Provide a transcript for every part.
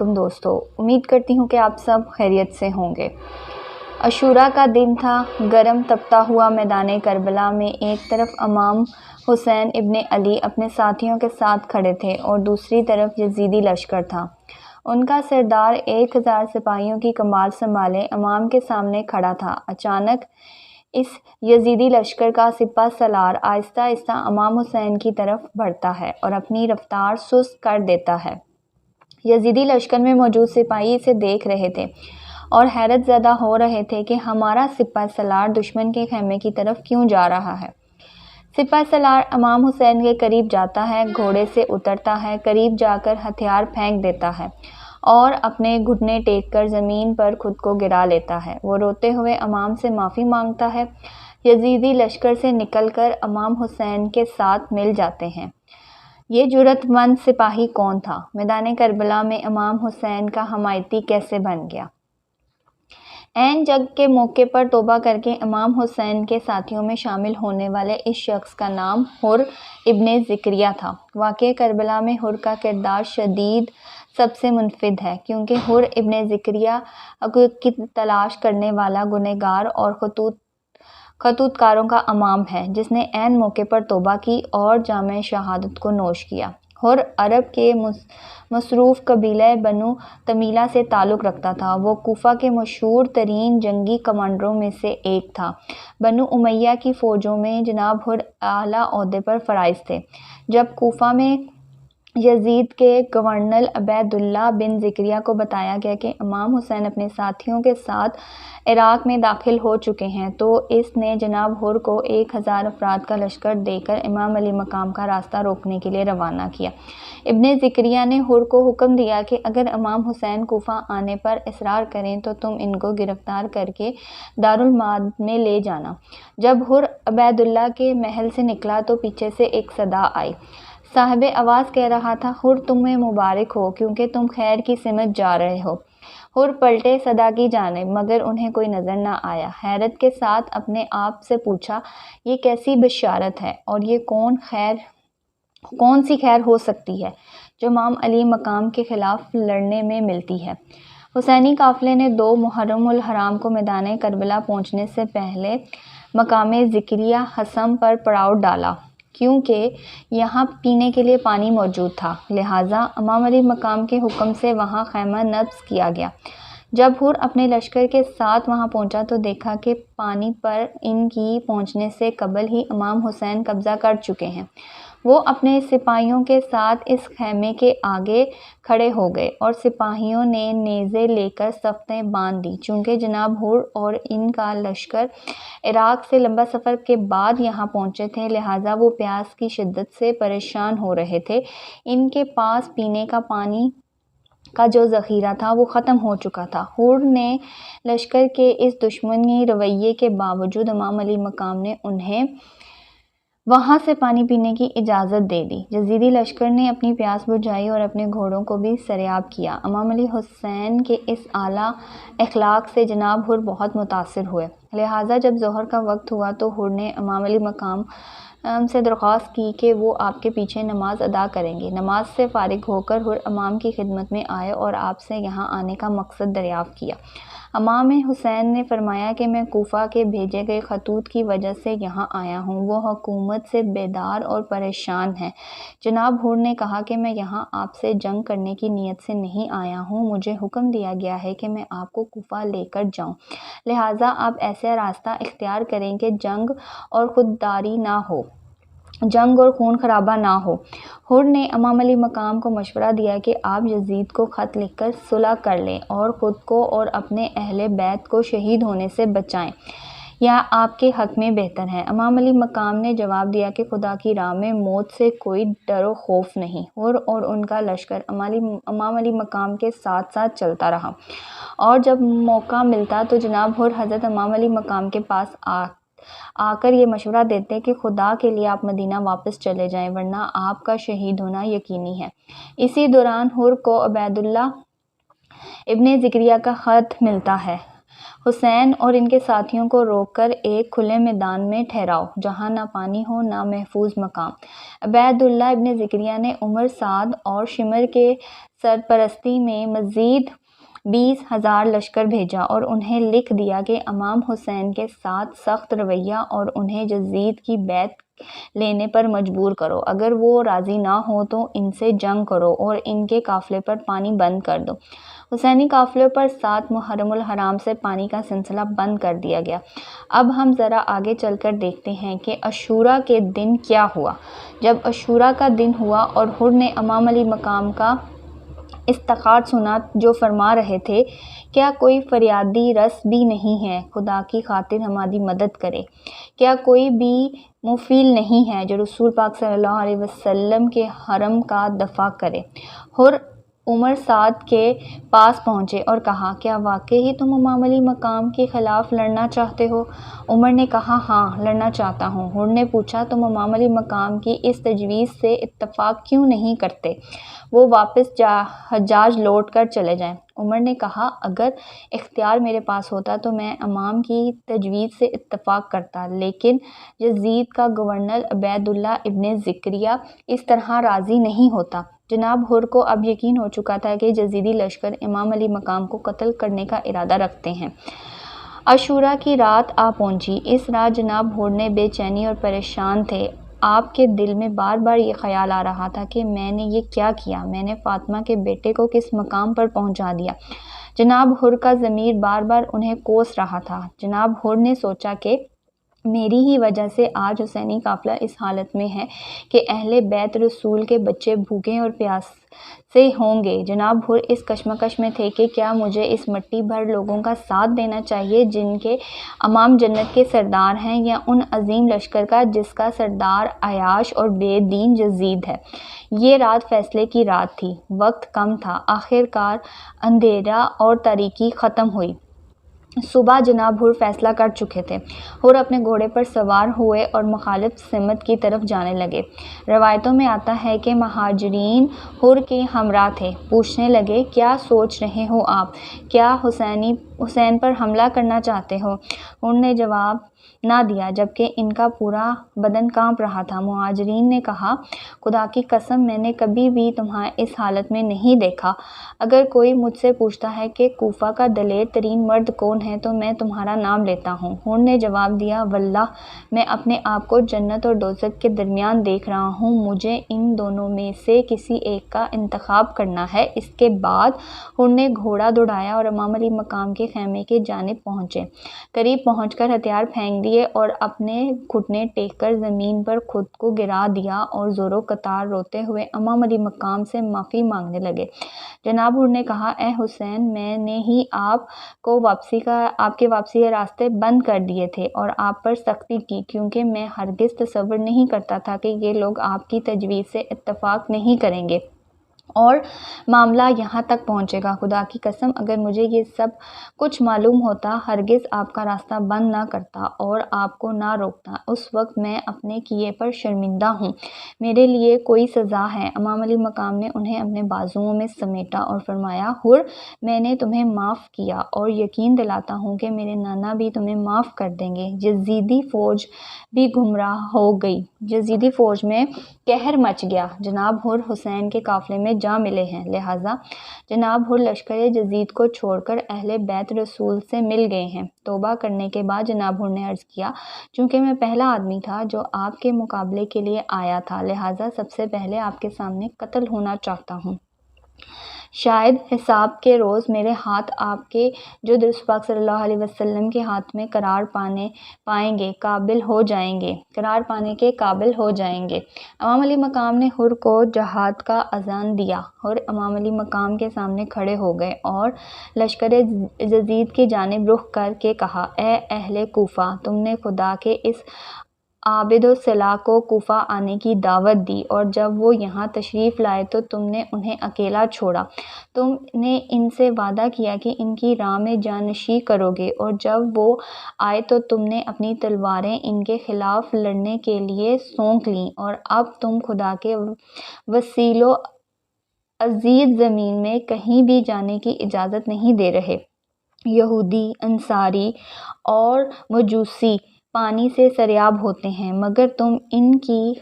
دوستو، امید کرتی ہوں کہ آپ سب خیریت سے ہوں گے۔ عاشوراء کا دن تھا۔ گرم تپتا ہوا میدان کربلا میں ایک طرف امام حسین ابن علی اپنے ساتھیوں کے ساتھ کھڑے تھے اور دوسری طرف یزیدی لشکر تھا۔ ان کا سردار 1000 سپاہیوں کی کمار سنبھالے امام کے سامنے کھڑا تھا۔ اچانک اس یزیدی لشکر کا سپہ سالار آہستہ آہستہ امام حسین کی طرف بڑھتا ہے اور اپنی رفتار سست کر دیتا ہے۔ یزیدی لشکر میں موجود سپاہی اسے دیکھ رہے تھے اور حیرت زدہ ہو رہے تھے کہ ہمارا سپہ سالار دشمن کے خیمے کی طرف کیوں جا رہا ہے۔ سپہ سالار امام حسین کے قریب جاتا ہے، گھوڑے سے اترتا ہے، قریب جا کر ہتھیار پھینک دیتا ہے اور اپنے گھٹنے ٹیک کر زمین پر خود کو گرا لیتا ہے۔ وہ روتے ہوئے امام سے معافی مانگتا ہے۔ یزیدی لشکر سے نکل کر امام حسین کے ساتھ مل جاتے ہیں۔ یہ جرأت مند سپاہی کون تھا؟ میدان کربلا میں امام حسین کا حمایتی کیسے بن گیا؟ عین جنگ کے موقع پر توبہ کر کے امام حسین کے ساتھیوں میں شامل ہونے والے اس شخص کا نام حر ابن زکریا تھا۔ واقعہ کربلا میں حر کا کردار شدید سب سے منفرد ہے، کیونکہ حر ابن زکریا کی تلاش کرنے والا گنہگار اور خطوط کاروں کا امام ہے، جس نے عین موقع پر توبہ کی اور جام شہادت کو نوش کیا۔ حر عرب کے مصروف قبیلہ بنو تمیلہ سے تعلق رکھتا تھا۔ وہ کوفہ کے مشہور ترین جنگی کمانڈروں میں سے ایک تھا۔ بنو امیہ کی فوجوں میں جناب حر اعلیٰ عہدے پر فائز تھے۔ جب کوفہ میں یزید کے گورنر عبید اللہ بن زکریا کو بتایا گیا کہ امام حسین اپنے ساتھیوں کے ساتھ عراق میں داخل ہو چکے ہیں، تو اس نے جناب حر کو 1000 افراد کا لشکر دے کر امام علی مقام کا راستہ روکنے کے لیے روانہ کیا۔ ابن زکریا نے حر کو حکم دیا کہ اگر امام حسین کوفہ آنے پر اصرار کریں تو تم ان کو گرفتار کر کے دارالمعاد میں لے جانا۔ جب حر عبید اللہ کے محل سے نکلا تو پیچھے سے ایک صدا آئی۔ صاحب آواز کہہ رہا تھا، حر تمہیں مبارک ہو، کیونکہ تم خیر کی سمت جا رہے ہو۔ حر پلٹے صدا کی جانب، مگر انہیں کوئی نظر نہ آیا۔ حیرت کے ساتھ اپنے آپ سے پوچھا، یہ کیسی بشارت ہے اور یہ کون سی خیر ہو سکتی ہے جو امام علی مقام کے خلاف لڑنے میں ملتی ہے؟ حسینی قافلے نے 2 محرم الحرام کو میدان کربلا پہنچنے سے پہلے مقام ذکریہ حصم پر پڑاؤ ڈالا، کیونکہ یہاں پینے کے لیے پانی موجود تھا، لہٰذا امام علی مقام کے حکم سے وہاں خیمہ نصب کیا گیا۔ جب حر اپنے لشکر کے ساتھ وہاں پہنچا تو دیکھا کہ پانی پر ان کی پہنچنے سے قبل ہی امام حسین قبضہ کر چکے ہیں۔ وہ اپنے سپاہیوں کے ساتھ اس خیمے کے آگے کھڑے ہو گئے اور سپاہیوں نے نیزے لے کر صفیں باندھ دی۔ چونکہ جناب حر اور ان کا لشکر عراق سے لمبا سفر کے بعد یہاں پہنچے تھے، لہٰذا وہ پیاس کی شدت سے پریشان ہو رہے تھے۔ ان کے پاس پینے کا پانی کا جو ذخیرہ تھا وہ ختم ہو چکا تھا۔ حر نے لشکر کے اس دشمنی رویے کے باوجود امام علی مقام نے انہیں وہاں سے پانی پینے کی اجازت دے دی۔ یزیدی لشکر نے اپنی پیاس بجھائی اور اپنے گھوڑوں کو بھی سیراب کیا۔ امام علی حسین کے اس اعلیٰ اخلاق سے جناب حر بہت متاثر ہوئے، لہٰذا جب ظہر کا وقت ہوا تو حر نے امام علی مقام سے درخواست کی کہ وہ آپ کے پیچھے نماز ادا کریں گے۔ نماز سے فارغ ہو کر حر امام کی خدمت میں آئے اور آپ سے یہاں آنے کا مقصد دریافت کیا۔ امام حسین نے فرمایا کہ میں کوفہ کے بھیجے گئے خطوط کی وجہ سے یہاں آیا ہوں۔ وہ حکومت سے بیدار اور پریشان ہیں۔ جناب حر نے کہا کہ میں یہاں آپ سے جنگ کرنے کی نیت سے نہیں آیا ہوں، مجھے حکم دیا گیا ہے کہ میں آپ کو کوفہ لے کر جاؤں، لہٰذا آپ ایسا راستہ اختیار کریں کہ جنگ اور خودداری نہ ہو، جنگ اور خون خرابہ نہ ہو۔ حر نے امام علی مقام کو مشورہ دیا کہ آپ یزید کو خط لکھ کر صلح کر لیں اور خود کو اور اپنے اہل بیت کو شہید ہونے سے بچائیں، یہ آپ کے حق میں بہتر ہے۔ امام علی مقام نے جواب دیا کہ خدا کی راہ میں موت سے کوئی ڈر و خوف نہیں۔ حر اور ان کا لشکر امام علی مقام کے ساتھ ساتھ چلتا رہا اور جب موقع ملتا تو جناب حر حضرت امام علی مقام کے پاس آ کر یہ مشورہ دیتے کہ خدا کے لیے آپ مدینہ واپس چلے جائیں، ورنہ آپ کا شہید ہونا یقینی ہے۔ اسی دوران حر کو عبید اللہ ابن زکریا کا خط ملتا ہے۔ حسین اور ان کے ساتھیوں کو روک کر ایک کھلے میدان میں ٹھہراؤ جہاں نہ پانی ہو نہ محفوظ مقام۔ عبید اللہ ابن زکریا نے عمر سعد اور شمر کے سرپرستی میں مزید 20,000 لشکر بھیجا اور انہیں لکھ دیا کہ امام حسین کے ساتھ سخت رویہ اور انہیں یزید کی بیعت لینے پر مجبور کرو۔ اگر وہ راضی نہ ہو تو ان سے جنگ کرو اور ان کے قافلے پر پانی بند کر دو۔ حسینی قافلے پر 7 محرم الحرام سے پانی کا سلسلہ بند کر دیا گیا۔ اب ہم ذرا آگے چل کر دیکھتے ہیں کہ عاشوراء کے دن کیا ہوا۔ جب عاشوراء کا دن ہوا اور حر نے امام علی مقام کا استغاثہ سنا جو فرما رہے تھے، کیا کوئی فریادی رس بھی نہیں ہے خدا کی خاطر ہماری مدد کرے؟ کیا کوئی بھی مفعول نہیں ہے جو رسول پاک صلی اللہ علیہ وسلم کے حرم کا دفاع کرے؟ حر عمر سعد کے پاس پہنچے اور کہا، کیا واقعی تم امام علی مقام کے خلاف لڑنا چاہتے ہو؟ عمر نے کہا، ہاں لڑنا چاہتا ہوں۔ حر نے پوچھا، تم امام علی مقام کی اس تجویز سے اتفاق کیوں نہیں کرتے وہ واپس حجاز لوٹ کر چلے جائیں؟ عمر نے کہا، اگر اختیار میرے پاس ہوتا تو میں امام کی تجویز سے اتفاق کرتا، لیکن یزید کا گورنر عبید اللہ ابن زکریا اس طرح راضی نہیں ہوتا۔ جناب حر کو اب یقین ہو چکا تھا کہ یزیدی لشکر امام علی مقام کو قتل کرنے کا ارادہ رکھتے ہیں۔ عاشوراء کی رات آ پہنچی۔ اس رات جناب حر نے بے چینی اور پریشان تھے۔ آپ کے دل میں بار بار یہ خیال آ رہا تھا کہ میں نے یہ کیا کیا، میں نے فاطمہ کے بیٹے کو کس مقام پر پہنچا دیا۔ جناب حر کا ضمیر بار بار انہیں کوس رہا تھا۔ جناب حر نے سوچا کہ میری ہی وجہ سے آج حسینی قافلہ اس حالت میں ہے کہ اہل بیت رسول کے بچے بھوکے اور پیاسے ہوں گے۔ جناب حر اس کشمکش میں تھے کہ کیا مجھے اس مٹی بھر لوگوں کا ساتھ دینا چاہیے جن کے امام جنت کے سردار ہیں، یا ان عظیم لشکر کا جس کا سردار عیاش اور بے دین یزید ہے؟ یہ رات فیصلے کی رات تھی۔ وقت کم تھا۔ آخر کار اندھیرا اور تاریکی ختم ہوئی۔ صبح جناب حر فیصلہ کر چکے تھے۔ حر اپنے گھوڑے پر سوار ہوئے اور مخالف سمت کی طرف جانے لگے۔ روایتوں میں آتا ہے کہ مہاجرین حر کے ہمراہ تھے۔ پوچھنے لگے، کیا سوچ رہے ہو آپ؟ کیا حسین پر حملہ کرنا چاہتے ہو؟ حر نے جواب نہ دیا، جبکہ ان کا پورا بدن کانپ رہا تھا۔ مہاجرین نے کہا، خدا کی قسم میں نے کبھی بھی تمہیں اس حالت میں نہیں دیکھا۔ اگر کوئی مجھ سے پوچھتا ہے کہ کوفہ کا دلیر ترین مرد کون ہے تو میں تمہارا نام لیتا ہوں۔ حر نے جواب دیا، واللہ میں اپنے آپ کو جنت اور دوزخ کے درمیان دیکھ رہا ہوں، مجھے ان دونوں میں سے کسی ایک کا انتخاب کرنا ہے۔ اس کے بعد حر نے گھوڑا دوڑایا اور امام علی مقام کے خیمے کی جانب پہنچے۔ قریب پہنچ کر ہتھیار پھینک دیے اور اپنے گھٹنے ٹیک کر زمین پر خود کو گرا دیا اور زور و قطار روتے ہوئے امام علی مقام سے معافی مانگنے لگے۔ جناب حر نے کہا، اے حسین، میں نے ہی آپ کے واپسی کے راستے بند کر دیے تھے اور آپ پر سختی کی، کیونکہ میں ہرگز تصور نہیں کرتا تھا کہ یہ لوگ آپ کی تجویز سے اتفاق نہیں کریں گے اور معاملہ یہاں تک پہنچے گا۔ خدا کی قسم اگر مجھے یہ سب کچھ معلوم ہوتا ہرگز آپ کا راستہ بند نہ کرتا اور آپ کو نہ روکتا۔ اس وقت میں اپنے کیے پر شرمندہ ہوں، میرے لیے کوئی سزا ہے۔ امام علی مقام نے انہیں اپنے بازوؤں میں سمیٹا اور فرمایا، حر، میں نے تمہیں معاف کیا اور یقین دلاتا ہوں کہ میرے نانا بھی تمہیں معاف کر دیں گے۔ یزیدی فوج بھی گمراہ ہو گئی۔ یزیدی فوج میں قہر مچ گیا۔ جناب حر حسین کے قافلے میں جا ملے ہیں، لہٰذا جناب حر لشکر یزید کو چھوڑ کر اہل بیت رسول سے مل گئے ہیں۔ توبہ کرنے کے بعد جناب حر نے عرض کیا، چونکہ میں پہلا آدمی تھا جو آپ کے مقابلے کے لیے آیا تھا، لہٰذا سب سے پہلے آپ کے سامنے قتل ہونا چاہتا ہوں۔ شاید حساب کے روز میرے ہاتھ آپ کے جو رسول پاک صلی اللہ علیہ وسلم کے ہاتھ میں قرار پانے کے قابل ہو جائیں گے۔ امام علی مقام نے حر کو جہاد کا اذان دیا۔ حر امام علی مقام کے سامنے کھڑے ہو گئے اور لشکر یزید کی جانب رخ کر کے کہا، اے اہل کوفہ، تم نے خدا کے اس عابد و صالح کو کوفہ آنے کی دعوت دی اور جب وہ یہاں تشریف لائے تو تم نے انہیں اکیلا چھوڑا۔ تم نے ان سے وعدہ کیا کہ ان کی راہ میں جانشین کرو گے اور جب وہ آئے تو تم نے اپنی تلواریں ان کے خلاف لڑنے کے لیے سونک لیں، اور اب تم خدا کے وسیع و عزیز زمین میں کہیں بھی جانے کی اجازت نہیں دے رہے۔ یہودی، انصاری اور مجوسی پانی سے سیراب ہوتے ہیں، مگر تم ان کی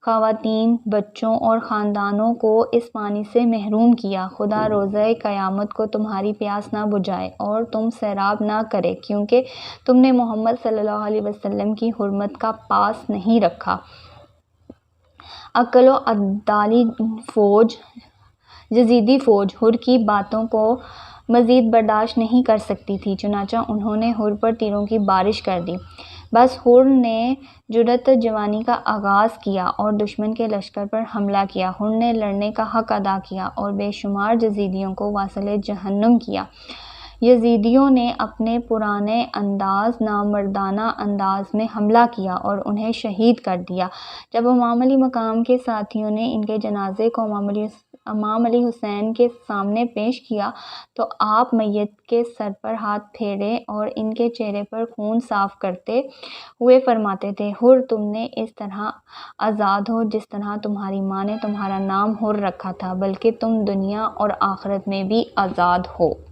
خواتین، بچوں اور خاندانوں کو اس پانی سے محروم کیا۔ خدا روزہ قیامت کو تمہاری پیاس نہ بجھائے اور تم سیراب نہ کرے، کیونکہ تم نے محمد صلی اللہ علیہ وسلم کی حرمت کا پاس نہیں رکھا۔ عقل و عدالی یزیدی فوج حر کی باتوں کو مزید برداشت نہیں کر سکتی تھی، چنانچہ انہوں نے حر پر تیروں کی بارش کر دی۔ بس حر نے جرأت جوانی کا آغاز کیا اور دشمن کے لشکر پر حملہ کیا۔ حر نے لڑنے کا حق ادا کیا اور بے شمار یزیدیوں کو واصل جہنم کیا۔ یزیدیوں نے اپنے پرانے انداز، نامردانہ انداز میں حملہ کیا اور انہیں شہید کر دیا۔ جب امام علی مقام کے ساتھیوں نے ان کے جنازے کو امام علی حسین کے سامنے پیش کیا تو آپ میت کے سر پر ہاتھ پھیرے اور ان کے چہرے پر خون صاف کرتے ہوئے فرماتے تھے، حر تم نے اس طرح آزاد ہو جس طرح تمہاری ماں نے تمہارا نام حر رکھا تھا، بلکہ تم دنیا اور آخرت میں بھی آزاد ہو۔